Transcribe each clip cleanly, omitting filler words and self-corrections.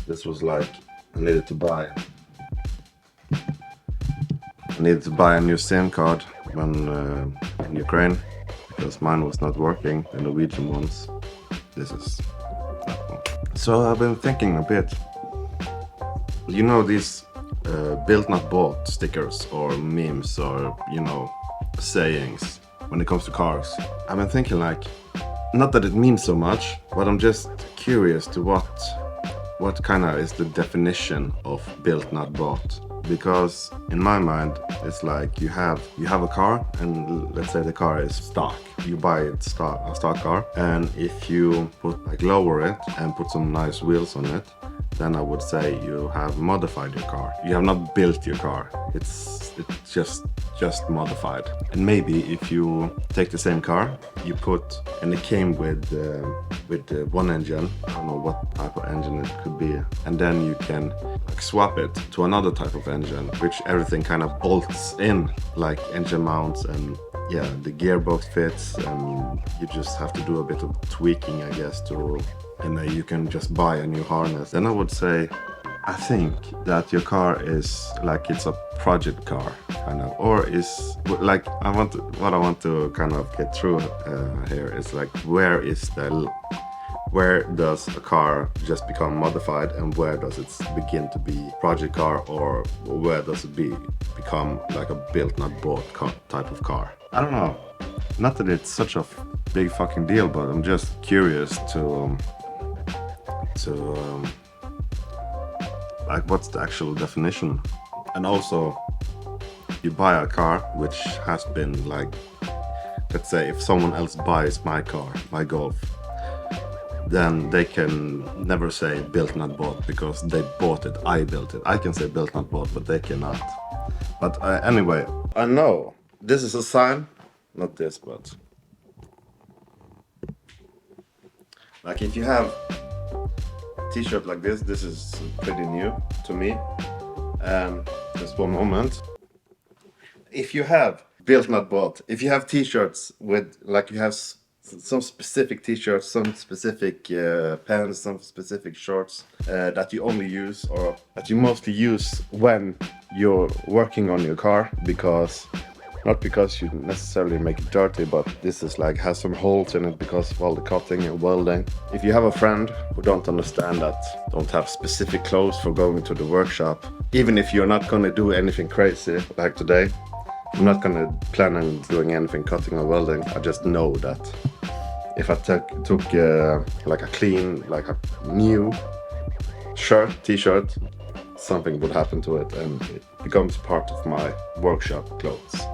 This was like, I needed to buy a new SIM card when in Ukraine, because mine was not working, the Norwegian ones. This is that one. So I've been thinking a bit. You know these built not bought stickers or memes or, you know, sayings when it comes to cars. I've been thinking like, not that it means so much, but I'm just curious to what kind of is the definition of built not bought. Because in my mind, it's like you have a car, and let's say the car is stock. You buy a stock car, and if you lower it and put some nice wheels on it, then I would say you have modified your car. You have not built your car. It's just modified. And maybe if you take the same car, you put, and it came with one engine. I don't know what type of engine it could be, and then you can swap it to another type of engine, which everything kind of bolts in, like engine mounts, and yeah, the gearbox fits, and you just have to do a bit of tweaking, I guess, and then you can just buy a new harness. Then I would say, I think that your car is like, it's a project car, kind of, or is like, what I want to kind of get through here is like, where does a car just become modified, and where does it begin to be project car, or where does it become like a built not bought type of car? I don't know. Not that it's such a big fucking deal, but I'm just curious to like, what's the actual definition? And also, you buy a car which has been like, let's say if someone else buys my car, my Golf, then they can never say built not bought, because they bought it, I built it. I can say built not bought, but they cannot. But anyway, I know this is a sign, not this, but like, if you have t-shirt like this is pretty new to me. And just one moment. If you have built not bought, if you have t-shirts with, like, you have some specific t-shirts, some specific pants, some specific shorts that you only use, or that you mostly use when you're working on your car, because not because you necessarily make it dirty, but this is like, has some holes in it because of all the cutting and welding. If you have a friend who don't understand that, don't have specific clothes for going to the workshop, even if you're not gonna do anything crazy like today, I'm not gonna plan on doing anything cutting or welding. I just know that if I took like a clean, like a new t-shirt, something would happen to it, and it becomes part of my workshop clothes.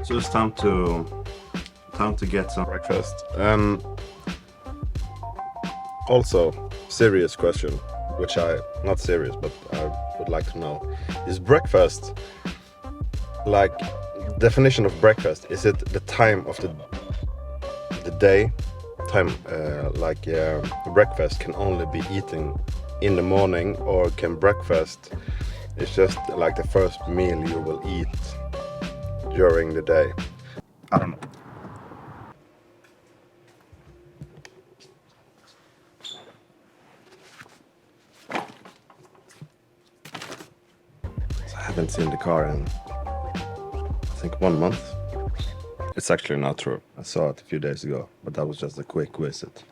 So it's time to get some breakfast. Also, serious question, which not serious, but I would like to know, is breakfast, like, definition of breakfast, is it the time of the day time, breakfast can only be eaten in the morning, or can breakfast is just like the first meal you will eat during the day? I don't know. So I haven't seen the car in, I think, 1 month. It's actually not true. I saw it a few days ago, but that was just a quick visit.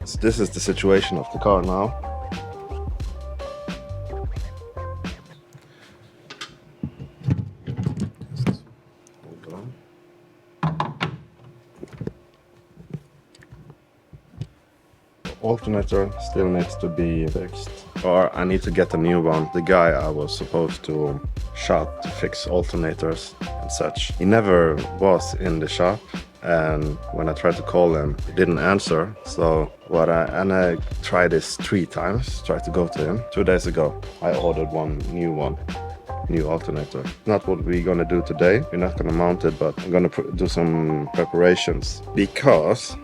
So this is the situation of the car now. Alternator still needs to be fixed, or I need to get a new one. The guy I was supposed to shop to fix alternators and such, he never was in the shop, and when I tried to call him, he didn't answer. So I tried this 3 times, tried to go to him. 2 days ago I ordered one new alternator. Not what we're gonna do today. We're not gonna mount it, but I'm gonna do some preparations, because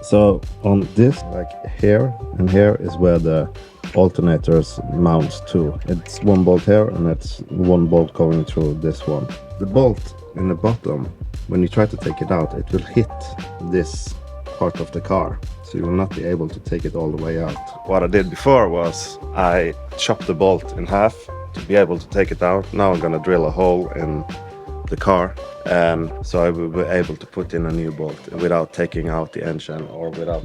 so on this, like here and here, is where the alternators mounts to. It's 1 bolt here, and it's 1 bolt going through this one. The bolt in the bottom, when you try to take it out, it will hit this part of the car. so you will not be able to take it all the way out. What I did before was I chopped the bolt in half to be able to take it out. Now I'm gonna drill a hole in the car, and so I will be able to put in a new bolt without taking out the engine, or without,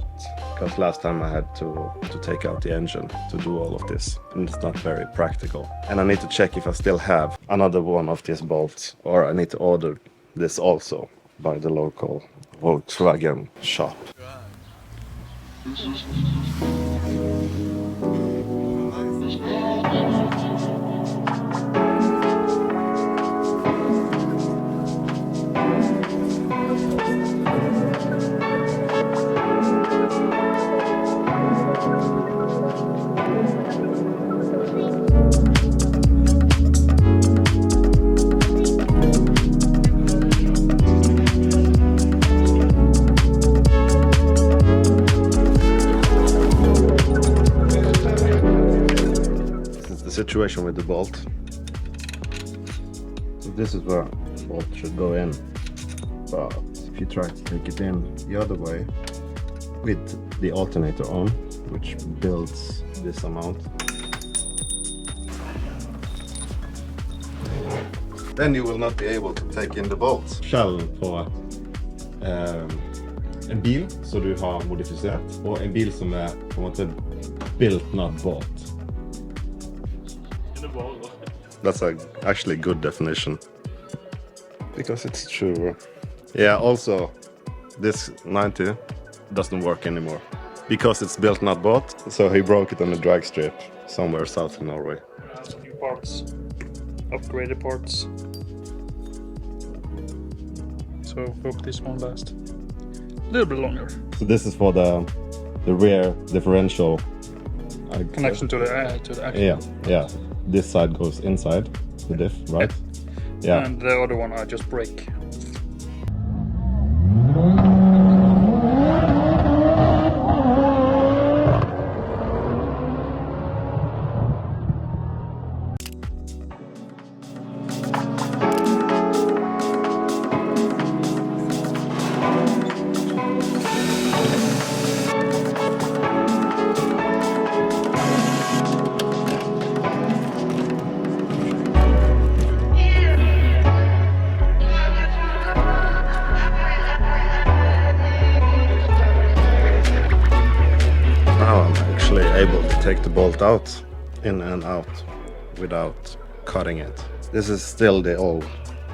because last time I had to take out the engine to do all of this, and it's not very practical. And I need to check if I still have another one of these bolts, or I need to order this also by the local Volkswagen shop. Situation with the bolt. So this is where the bolt should go in, but if you try to take it in the other way with the alternator on, which builds this amount, then you will not be able to take in the bolt. Skjellen på en bil som du har modifisert, og en bil som på en måte built not bought. That's actually a good definition, because it's true. Yeah, also this 90 doesn't work anymore because it's built not bought, so he broke it on a drag strip somewhere south in Norway. A few parts, upgraded parts, so hope this one lasts a little bit longer. So this is for the rear differential Connection to the axle. Yeah. This side goes inside the diff, right? Yeah. And the other one I just break. Able to take the bolt out, in and out, without cutting it. This is still the old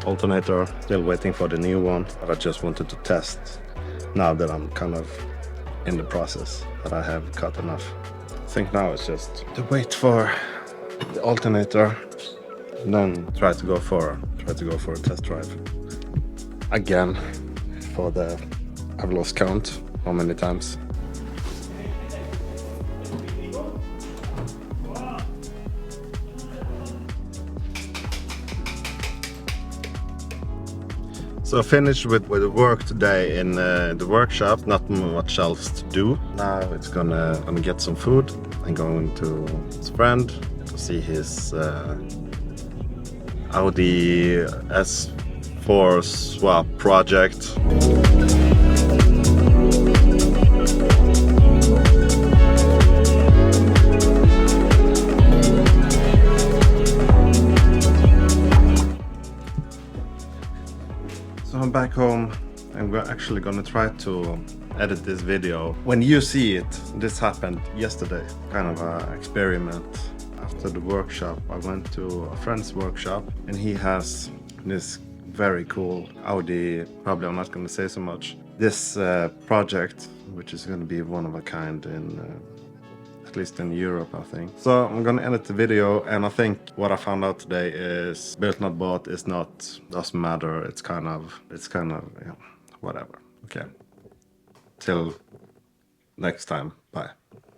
alternator, still waiting for the new one, but I just wanted to test now that I'm kind of in the process, that I have cut enough. I think now it's just to wait for the alternator, and then try to go for a test drive again. For the, I've lost count how many times. So I finished with the work today in the workshop. Not much else to do. Now it's gonna get some food. I'm going to his friend to see his Audi S4 swap project. So I'm back home. I'm actually gonna try to edit this video. When you see it, this happened yesterday, kind of an experiment. After the workshop, I went to a friend's workshop, and he has this very cool Audi, probably I'm not gonna say so much, this project, which is gonna be one of a kind in at least in Europe, I think. So I'm gonna edit the video, and I think what I found out today is built not bought is not, doesn't matter. It's kind of yeah, whatever. Okay. Till next time. Bye.